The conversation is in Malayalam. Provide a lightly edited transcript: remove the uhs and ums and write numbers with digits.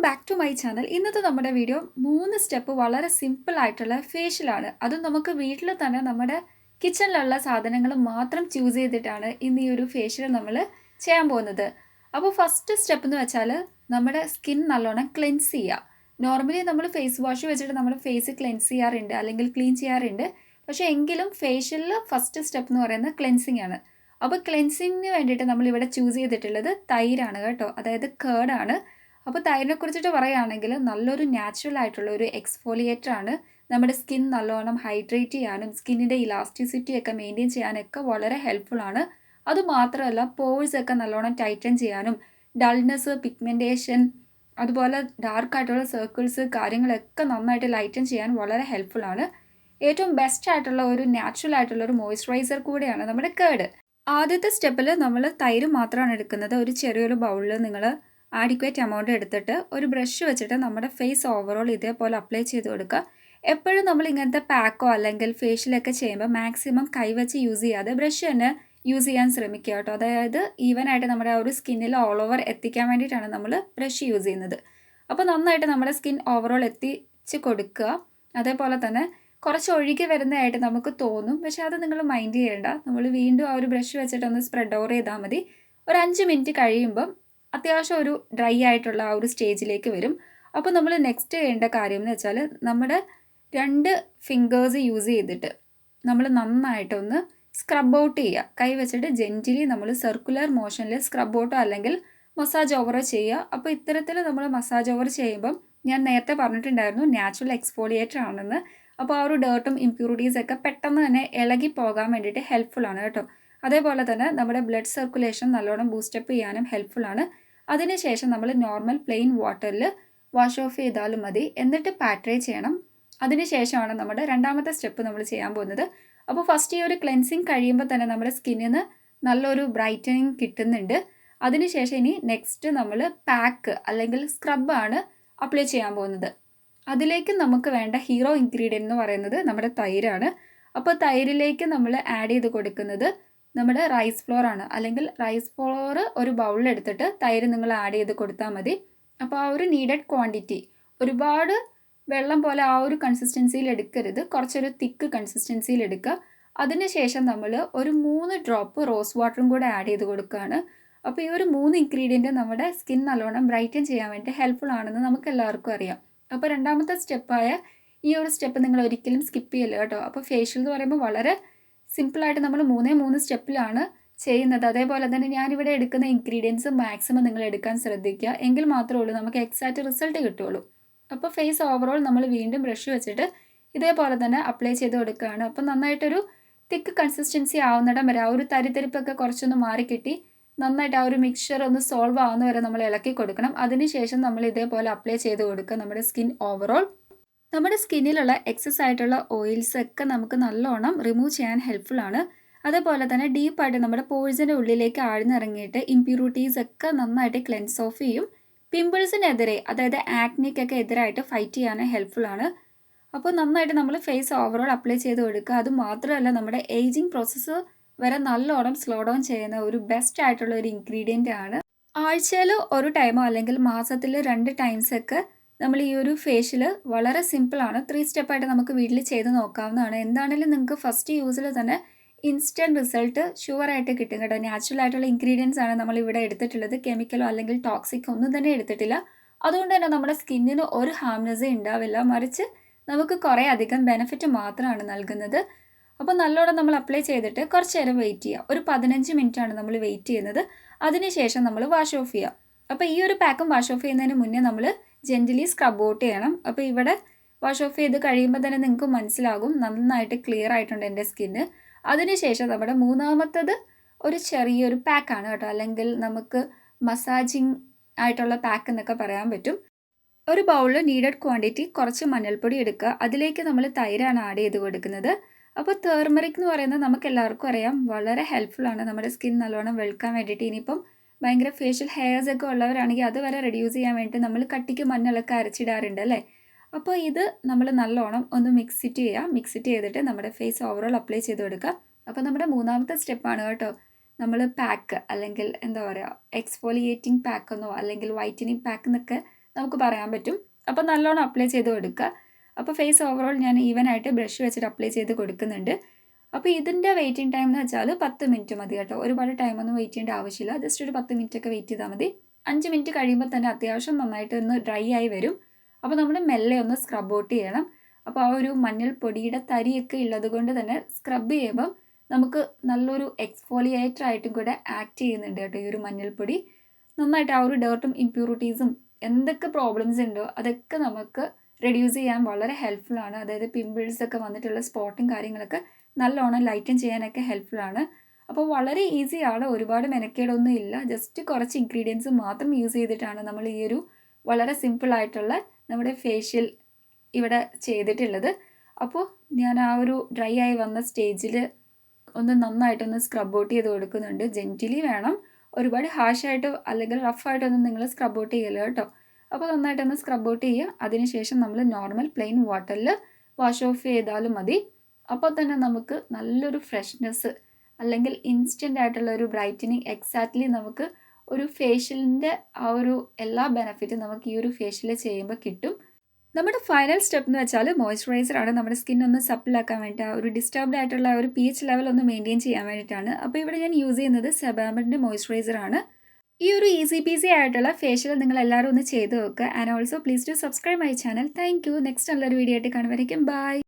Back to my channel. ഇന്നത്തെ നമ്മുടെ വീഡിയോ 3 സ്റ്റെപ്പ് വളരെ സിമ്പിൾ ആയിട്ടുള്ള ഫേഷ്യലാണ്. അതും നമുക്ക് വീട്ടിൽ തന്നെ നമ്മുടെ കിച്ചണിലുള്ള സാധനങ്ങൾ മാത്രം ചൂസ് ചെയ്തിട്ടാണ് ഇന്ന് ഈ ഒരു ഫേഷ്യൽ നമ്മൾ ചെയ്യാൻ പോകുന്നത്. അപ്പോൾ ഫസ്റ്റ് സ്റ്റെപ്പ് എന്ന് വെച്ചാൽ നമ്മുടെ സ്കിൻ നല്ലോണം ക്ലെൻസ് ചെയ്യുക. നോർമലി നമ്മൾ ഫേസ് വാഷ് വെച്ചിട്ട് നമ്മുടെ ഫേസ് ക്ലെൻസ് ചെയ്യാറുണ്ട് അല്ലെങ്കിൽ ക്ലീൻ ചെയ്യാറുണ്ട്. പക്ഷേ എങ്കിലും ഫേഷ്യലിൽ ഫസ്റ്റ് സ്റ്റെപ്പ് എന്ന് പറയുന്നത് ക്ലെൻസിങ് ആണ്. അപ്പോൾ ക്ലെൻസിങ്ങിന് വേണ്ടിയിട്ട് നമ്മളിവിടെ ചൂസ് ചെയ്തിട്ടുള്ളത് തൈരാണ് കേട്ടോ, അതായത് കേർഡാണ്. അപ്പോൾ തൈരിനെ കുറിച്ചിട്ട് പറയുകയാണെങ്കിൽ നല്ലൊരു നാച്ചുറൽ ആയിട്ടുള്ള ഒരു എക്സ്ഫോളിയേറ്റർ ആണ്. നമ്മുടെ സ്കിൻ നല്ലോണം ഹൈഡ്രേറ്റ് ചെയ്യാനും സ്കിന്നിൻ്റെ ഇലാസ്റ്റിസിറ്റി ഒക്കെ മെയിൻറ്റെയിൻ ചെയ്യാനൊക്കെ വളരെ ഹെൽപ്ഫുൾ ആണ്. അതുമാത്രമല്ല പോഴ്സ് ഒക്കെ നല്ലോണം ടൈറ്റൻ ചെയ്യാനും ഡൾനെസ്, പിഗ്മെൻറ്റേഷൻ, അതുപോലെ ഡാർക്ക് ആയിട്ടുള്ള സർക്കിൾസ് കാര്യങ്ങളൊക്കെ നന്നായിട്ട് ലൈറ്റൻ ചെയ്യാൻ വളരെ ഹെൽപ്ഫുൾ ആണ്. ഏറ്റവും ബെസ്റ്റ് ആയിട്ടുള്ള ഒരു നാച്ചുറൽ ആയിട്ടുള്ള ഒരു മോയ്സ്ചറൈസർ കൂടെയാണ് നമ്മുടെ കേർഡ്. ആദ്യത്തെ സ്റ്റെപ്പിൽ നമ്മൾ തൈര് മാത്രമാണ് എടുക്കുന്നത്. ഒരു ചെറിയൊരു ബൗളിൽ നിങ്ങൾ ആഡിക്വേറ്റ് എമൗണ്ട് എടുത്തിട്ട് ഒരു ബ്രഷ് വെച്ചിട്ട് നമ്മുടെ ഫേസ് ഓവറോൾ ഇതേപോലെ അപ്ലൈ ചെയ്ത് കൊടുക്കുക. എപ്പോഴും നമ്മൾ ഇങ്ങനത്തെ പാക്കോ അല്ലെങ്കിൽ ഫേഷ്യലൊക്കെ ചെയ്യുമ്പോൾ മാക്സിമം കൈവച്ച് യൂസ് ചെയ്യാതെ ബ്രഷ് തന്നെ യൂസ് ചെയ്യാൻ ശ്രമിക്കുക കേട്ടോ. അതായത് ഈവനായിട്ട് നമ്മുടെ ആ ഒരു സ്കിന്നിൽ ഓൾ ഓവർ എത്തിക്കാൻ വേണ്ടിയിട്ടാണ് നമ്മൾ ബ്രഷ് യൂസ് ചെയ്യുന്നത്. അപ്പോൾ നന്നായിട്ട് നമ്മുടെ സ്കിൻ ഓവറോൾ എത്തിച്ച് കൊടുക്കുക. അതേപോലെ തന്നെ കുറച്ച് ഒഴുകി വരുന്നതായിട്ട് നമുക്ക് തോന്നും, പക്ഷെ അത് നിങ്ങൾ മൈൻഡ് ചെയ്യേണ്ട. നമ്മൾ വീണ്ടും ആ ഒരു ബ്രഷ് വെച്ചിട്ടൊന്ന് സ്പ്രെഡ് ഓവർ ചെയ്താൽ മതി. ഒരു 5 മിനിറ്റ് കഴിയുമ്പം അത്യാവശ്യം ഒരു ഡ്രൈ ആയിട്ടുള്ള ആ ഒരു സ്റ്റേജിലേക്ക് വരും. അപ്പോൾ നമ്മൾ നെക്സ്റ്റ് ചെയ്യേണ്ട കാര്യം എന്ന് വെച്ചാൽ നമ്മുടെ 2 ഫിംഗേഴ്സ് യൂസ് ചെയ്തിട്ട് നമ്മൾ നന്നായിട്ടൊന്ന് സ്ക്രബ് ഔട്ട് ചെയ്യുക. കൈ വെച്ചിട്ട് ജെൻറ്റിലി നമ്മൾ സർക്കുലർ മോഷനിൽ സ്ക്രബ് ഔട്ടോ അല്ലെങ്കിൽ മസാജ് ഓവറോ ചെയ്യുക. അപ്പോൾ ഇത്തരത്തിൽ നമ്മൾ മസാജ് ഓവർ ചെയ്യുമ്പം ഞാൻ നേരത്തെ പറഞ്ഞിട്ടുണ്ടായിരുന്നു നാച്ചുറൽ എക്സ്ഫോളിയേറ്റർ ആണെന്ന്. അപ്പോൾ ആ ഒരു ഡേർട്ടും ഇമ്പ്യൂരിറ്റീസൊക്കെ പെട്ടെന്ന് തന്നെ ഇളകി പോകാൻ വേണ്ടിയിട്ട് ഹെൽപ്ഫുൾ ആണ് കേട്ടോ. അതേപോലെ തന്നെ നമ്മുടെ ബ്ലഡ് സർക്കുലേഷൻ നല്ലോണം ബൂസ്റ്റപ്പ് ചെയ്യാനും ഹെൽപ്ഫുൾ ആണ്. അതിനുശേഷം നമ്മൾ നോർമൽ പ്ലെയിൻ വാട്ടറിൽ വാഷ് ഓഫ് ചെയ്താലും മതി. എന്നിട്ട് പാട്രൈ ചെയ്യണം. അതിനുശേഷമാണ് നമ്മുടെ രണ്ടാമത്തെ സ്റ്റെപ്പ് നമ്മൾ ചെയ്യാൻ പോകുന്നത്. അപ്പോൾ ഫസ്റ്റ് ഈ ഒരു ക്ലെൻസിങ് കഴിയുമ്പോൾ തന്നെ നമ്മുടെ സ്കിന്നിന് നല്ലൊരു ബ്രൈറ്റനിങ് കിട്ടുന്നുണ്ട്. അതിനുശേഷം ഇനി നെക്സ്റ്റ് നമ്മൾ പാക്ക് അല്ലെങ്കിൽ സ്ക്രബാണ് അപ്ലൈ ചെയ്യാൻ പോകുന്നത്. അതിലേക്ക് നമുക്ക് വേണ്ട ഹീറോ ഇൻഗ്രീഡിയൻ്റ് എന്ന് പറയുന്നത് നമ്മുടെ തൈരാണ്. അപ്പോൾ തൈരിലേക്ക് നമ്മൾ ആഡ് ചെയ്ത് കൊടുക്കുന്നത് നമ്മുടെ റൈസ് ഫ്ലോർ ആണ്. അല്ലെങ്കിൽ റൈസ് ഫ്ലോർ ഒരു ബൗളിലെടുത്തിട്ട് തൈര് നിങ്ങൾ ആഡ് ചെയ്ത് കൊടുത്താൽ മതി. അപ്പോൾ ആ ഒരു നീഡഡ് ക്വാണ്ടിറ്റി, ഒരുപാട് വെള്ളം പോലെ ആ ഒരു കൺസിസ്റ്റൻസിയിൽ എടുക്കരുത്, കുറച്ചൊരു തിക്ക് കൺസിസ്റ്റൻസിയിൽ എടുക്കുക. അതിനുശേഷം നമ്മൾ ഒരു 3 ഡ്രോപ്പ് റോസ് വാട്ടറും കൂടെ ആഡ് ചെയ്ത് കൊടുക്കുകയാണ്. അപ്പോൾ ഈ ഒരു 3 ഇൻഗ്രീഡിയൻറ്റ് നമ്മുടെ സ്കിൻ നല്ലോണം ബ്രൈറ്റൻ ചെയ്യാൻ വേണ്ടി ഹെൽപ്ഫുൾ ആണെന്ന് നമുക്ക് എല്ലാവർക്കും അറിയാം. അപ്പോൾ രണ്ടാമത്തെ സ്റ്റെപ്പായ ഈ ഒരു സ്റ്റെപ്പ് നിങ്ങൾ ഒരിക്കലും സ്കിപ്പ് ചെയ്യില്ല കേട്ടോ. അപ്പോൾ ഫേഷ്യൽ എന്ന് പറയുമ്പോൾ വളരെ സിമ്പിളായിട്ട് നമ്മൾ 3 സ്റ്റെപ്പിലാണ് ചെയ്യുന്നത്. അതേപോലെ തന്നെ ഞാനിവിടെ എടുക്കുന്ന ഇൻഗ്രീഡിയൻസ് മാക്സിമം നിങ്ങൾ എടുക്കാൻ ശ്രദ്ധിക്കുക. എങ്കിൽ മാത്രമേ ഉള്ളൂ നമുക്ക് എക്സാക്റ്റ് റിസൾട്ട് കിട്ടുള്ളൂ. അപ്പോൾ ഫേസ് ഓവറോൾ നമ്മൾ വീണ്ടും ബ്രഷ് വെച്ചിട്ട് ഇതേപോലെ തന്നെ അപ്ലൈ ചെയ്ത് കൊടുക്കുകയാണ്. അപ്പോൾ നന്നായിട്ടൊരു തിക്ക് കൺസിസ്റ്റൻസി ആവുന്നിടം വരെ ആ ഒരു തരിതരിപ്പൊക്കെ കുറച്ചൊന്ന് മാറിക്കിട്ടി നന്നായിട്ട് ആ ഒരു മിക്സ്ചർ ഒന്ന് സോൾവ് ആവുന്ന വരെ നമ്മൾ ഇളക്കി കൊടുക്കണം. അതിനുശേഷം നമ്മൾ ഇതേപോലെ അപ്ലൈ ചെയ്ത് കൊടുക്കുക നമ്മുടെ സ്കിൻ ഓവറോൾ. നമ്മുടെ സ്കിന്നിലുള്ള എക്സസ് ആയിട്ടുള്ള ഓയിൽസ് ഒക്കെ നമുക്ക് നല്ലോണം റിമൂവ് ചെയ്യാൻ ഹെൽപ്ഫുൾ ആണ്. അതേപോലെ തന്നെ ഡീപ്പായിട്ട് നമ്മുടെ പോഴ്സിൻ്റെ ഉള്ളിലേക്ക് ആഴ്ന്നിറങ്ങിയിട്ട് ഇമ്പ്യൂരിറ്റീസ് ഒക്കെ നന്നായിട്ട് ക്ലെൻസ് ഓഫ് ചെയ്യും. പിമ്പിൾസിനെതിരെ, അതായത് ആക്നിക്കൊക്കെ എതിരായിട്ട് ഫൈറ്റ് ചെയ്യാൻ ഹെൽപ്ഫുൾ ആണ്. അപ്പോൾ നന്നായിട്ട് നമ്മൾ ഫേസ് ഓവറോൾ അപ്ലൈ ചെയ്ത് കൊടുക്കുക. അത് മാത്രമല്ല നമ്മുടെ ഏജിങ് പ്രോസസ്സ് വരെ നല്ലോണം സ്ലോ ഡൗൺ ചെയ്യുന്ന ഒരു ബെസ്റ്റ് ആയിട്ടുള്ള ഒരു ഇൻഗ്രീഡിയൻ്റ് ആണ്. ആഴ്ചയിൽ ഒരു ടൈമോ അല്ലെങ്കിൽ മാസത്തിൽ 2 ടൈംസൊക്കെ നമ്മൾ ഈ ഒരു ഫേഷ്യൽ വളരെ സിമ്പിളാണ്. 3 സ്റ്റെപ്പായിട്ട് നമുക്ക് വീട്ടിൽ ചെയ്ത് നോക്കാവുന്നതാണ്. എന്താണെങ്കിലും നിങ്ങൾക്ക് ഫസ്റ്റ് യൂസിൽ തന്നെ ഇൻസ്റ്റൻറ്റ് റിസൾട്ട് ഷുവറായിട്ട് കിട്ടും കേട്ടോ. നാച്ചുറൽ ആയിട്ടുള്ള ഇൻഗ്രീഡിയൻസ് ആണ് നമ്മൾ ഇവിടെ എടുത്തിട്ടുള്ളത്. കെമിക്കലോ അല്ലെങ്കിൽ ടോക്സിക്കോ ഒന്നും തന്നെ എടുത്തിട്ടില്ല. അതുകൊണ്ട് തന്നെ നമ്മുടെ സ്കിന്നിന് ഒരു ഹാംനെസ്സേ ഉണ്ടാവില്ല, മറിച്ച് നമുക്ക് കുറേ അധികം ബെനിഫിറ്റ് മാത്രമാണ് നൽകുന്നത്. അപ്പോൾ നല്ലോണം നമ്മൾ അപ്ലൈ ചെയ്തിട്ട് കുറച്ച് നേരം വെയിറ്റ് ചെയ്യുക. ഒരു 15 മിനിറ്റാണ് നമ്മൾ വെയിറ്റ് ചെയ്യുന്നത്. അതിനുശേഷം നമ്മൾ വാഷ് ഓഫ് ചെയ്യുക. അപ്പോൾ ഈ ഒരു പാക്കും വാഷ് ഓഫ് ചെയ്യുന്നതിന് മുന്നേ നമ്മൾ ജെൻറ്റലി സ്ക്രബ് ഔട്ട് ചെയ്യണം. അപ്പോൾ ഇവിടെ വാഷ് ഓഫ് ചെയ്ത് കഴിയുമ്പോൾ തന്നെ നിങ്ങൾക്ക് മനസ്സിലാകും നന്നായിട്ട് ക്ലിയർ ആയിട്ടുണ്ട് എൻ്റെ സ്കിന്ന്. അതിനുശേഷം നമ്മുടെ മൂന്നാമത്തത് ഒരു ചെറിയൊരു പാക്കാണ് കേട്ടോ, അല്ലെങ്കിൽ നമുക്ക് മസാജിങ് ആയിട്ടുള്ള പാക്ക് എന്നൊക്കെ പറയാൻ പറ്റും. ഒരു ബൗളിൽ നീഡഡ് ക്വാണ്ടിറ്റി കുറച്ച് മഞ്ഞൾപ്പൊടി എടുക്കുക. അതിലേക്ക് നമ്മൾ തൈരാണ് ആഡ് ചെയ്ത് കൊടുക്കുന്നത്. അപ്പോൾ ടർമറിക് എന്ന് പറയുന്നത് നമുക്ക് എല്ലാവർക്കും അറിയാം വളരെ ഹെൽപ്ഫുൾ ആണ് നമ്മുടെ സ്കിൻ നല്ലോണം വെളുക്കാൻ വേണ്ടിയിട്ട്. ഇനിയിപ്പം ഭയങ്കര ഫേഷ്യൽ ഹെയർസ് ഒക്കെ ഉള്ളവരാണെങ്കിൽ അത് വരെ റെഡ്യൂസ് ചെയ്യാൻ വേണ്ടി നമ്മൾ കട്ടിക്ക് മഞ്ഞളൊക്കെ അരച്ചിടാറുണ്ട് അല്ലേ. അപ്പോൾ ഇത് നമ്മൾ നല്ലോണം ഒന്ന് മിക്സിറ്റ് ചെയ്യുക. മിക്സിറ്റ് ചെയ്തിട്ട് നമ്മുടെ ഫേസ് ഓവറോൾ അപ്ലൈ ചെയ്ത് കൊടുക്കുക. അപ്പോൾ നമ്മുടെ മൂന്നാമത്തെ സ്റ്റെപ്പാണ് കേട്ടോ. നമ്മൾ പാക്ക് അല്ലെങ്കിൽ എന്താ പറയുക എക്സ്ഫോളിയേറ്റിംഗ് പാക്കെന്നോ അല്ലെങ്കിൽ വൈറ്റനിങ് പാക്ക് എന്നൊക്കെ നമുക്ക് പറയാൻ പറ്റും. അപ്പോൾ നല്ലോണം അപ്ലൈ ചെയ്ത് കൊടുക്കുക. അപ്പോൾ ഫേസ് ഓവറോൾ ഞാൻ ഈവനായിട്ട് ബ്രഷ് വെച്ചിട്ട് അപ്ലൈ ചെയ്ത് കൊടുക്കുന്നുണ്ട്. അപ്പോൾ ഇതിൻ്റെ വെയിറ്റിംഗ് ടൈം എന്ന് വെച്ചാൽ 10 മിനിറ്റ് മതി കേട്ടോ. ഒരുപാട് ടൈമൊന്നും വെയിറ്റ് ചെയ്യേണ്ട ആവശ്യമില്ല. ജസ്റ്റ് ഒരു 10 മിനിറ്റൊക്കെ വെയിറ്റ് ചെയ്താൽ മതി. 5 മിനിറ്റ് കഴിയുമ്പോൾ തന്നെ അത്യാവശ്യം നന്നായിട്ട് ഒന്ന് ഡ്രൈ ആയി വരും. അപ്പോൾ നമ്മൾ മെല്ലെ ഒന്ന് സ്ക്രബ് ഔട്ട് ചെയ്യണം. അപ്പോൾ ആ ഒരു മഞ്ഞൾപ്പൊടിയുടെ തരിയൊക്കെ ഉള്ളത് കൊണ്ട് തന്നെ സ്ക്രബ് ചെയ്യുമ്പം നമുക്ക് നല്ലൊരു എക്സ്ഫോളിയേറ്റർ ആയിട്ടും കൂടെ ആക്ട് ചെയ്യുന്നുണ്ട് കേട്ടോ ഈ ഒരു മഞ്ഞൾപ്പൊടി. നന്നായിട്ട് ആ ഒരു ഡേർട്ടും ഇമ്പ്യൂരിറ്റീസും എന്തൊക്കെ പ്രോബ്ലംസ് ഉണ്ടോ അതൊക്കെ നമുക്ക് റെഡ്യൂസ് ചെയ്യാൻ വളരെ ഹെൽപ്ഫുള്ളാണ്. അതായത് പിമ്പിൾസ് ഒക്കെ വന്നിട്ടുള്ള സ്പോട്ടും കാര്യങ്ങളൊക്കെ നല്ലോണം ലൈറ്റൻ ചെയ്യാനൊക്കെ ഹെൽപ്ഫുള്ളാണ്. അപ്പോൾ വളരെ ഈസിയാണ്, ഒരുപാട് മെനക്കേടൊന്നും ഇല്ല. ജസ്റ്റ് കുറച്ച് ഇൻഗ്രീഡിയൻസ് മാത്രം യൂസ് ചെയ്തിട്ടാണ് നമ്മൾ ഈ ഒരു വളരെ സിമ്പിളായിട്ടുള്ള നമ്മുടെ ഫേഷ്യൽ ഇവിടെ ചെയ്തിട്ടുള്ളത്. അപ്പോൾ ഞാൻ ആ ഒരു ഡ്രൈ ആയി വന്ന സ്റ്റേജിൽ ഒന്ന് നന്നായിട്ടൊന്ന് സ്ക്രബ് ഔട്ട് ചെയ്ത് കൊടുക്കുന്നുണ്ട്. ജെൻറ്റിലി വേണം, ഒരുപാട് ഹാഷായിട്ടോ അല്ലെങ്കിൽ റഫായിട്ടൊന്നും നിങ്ങൾ സ്ക്രബ് ഔട്ട് ചെയ്യല്ലോ കേട്ടോ. അപ്പോൾ നന്നായിട്ടൊന്ന് സ്ക്രബ് ഔട്ട് ചെയ്യുക. അതിനുശേഷം നമ്മൾ നോർമൽ പ്ലെയിൻ വാട്ടറിൽ വാഷ് ഓഫ് ചെയ്താലും മതി. അപ്പോൾ തന്നെ നമുക്ക് നല്ലൊരു ഫ്രഷ്നെസ് അല്ലെങ്കിൽ ഇൻസ്റ്റൻ്റ് ആയിട്ടുള്ള ഒരു ബ്രൈറ്റനിങ് എക്സാക്ട്ലി നമുക്ക് ഒരു ഫേഷ്യലിൻ്റെ ആ ഒരു എല്ലാ ബെനഫിറ്റും നമുക്ക് ഈ ഒരു ഫേഷ്യൽ ചെയ്യുമ്പോൾ കിട്ടും. നമ്മുടെ ഫൈനൽ സ്റ്റെപ്പ് എന്ന് വെച്ചാൽ മോയ്സ്ചറൈസർ ആണ്. നമ്മുടെ സ്കിൻ ഒന്ന് സപ്പിളാക്കാൻ വേണ്ടിയിട്ട് ആ ഒരു ഡിസ്റ്റർബ്ഡ് ആയിട്ടുള്ള ഒരു pH ലെവൽ ഒന്ന് മെയിൻറ്റെയിൻ ചെയ്യാൻ വേണ്ടിയിട്ടാണ്. അപ്പോൾ ഇവിടെ ഞാൻ യൂസ് ചെയ്യുന്നത് സെബാമിൻ്റെ മോയ്സ്ചറൈസർ ആണ്. ഈ ഒരു ഈസി പീസി ആയിട്ടുള്ള ഫേഷ്യൽ നിങ്ങൾ എല്ലാവരും ഒന്ന് ചെയ്ത് നോക്കുക. And also please to subscribe my channel. Thank you. Next നല്ലൊരു വീഡിയോ ആയിട്ട് കാണുമായിരിക്കും. ബൈ.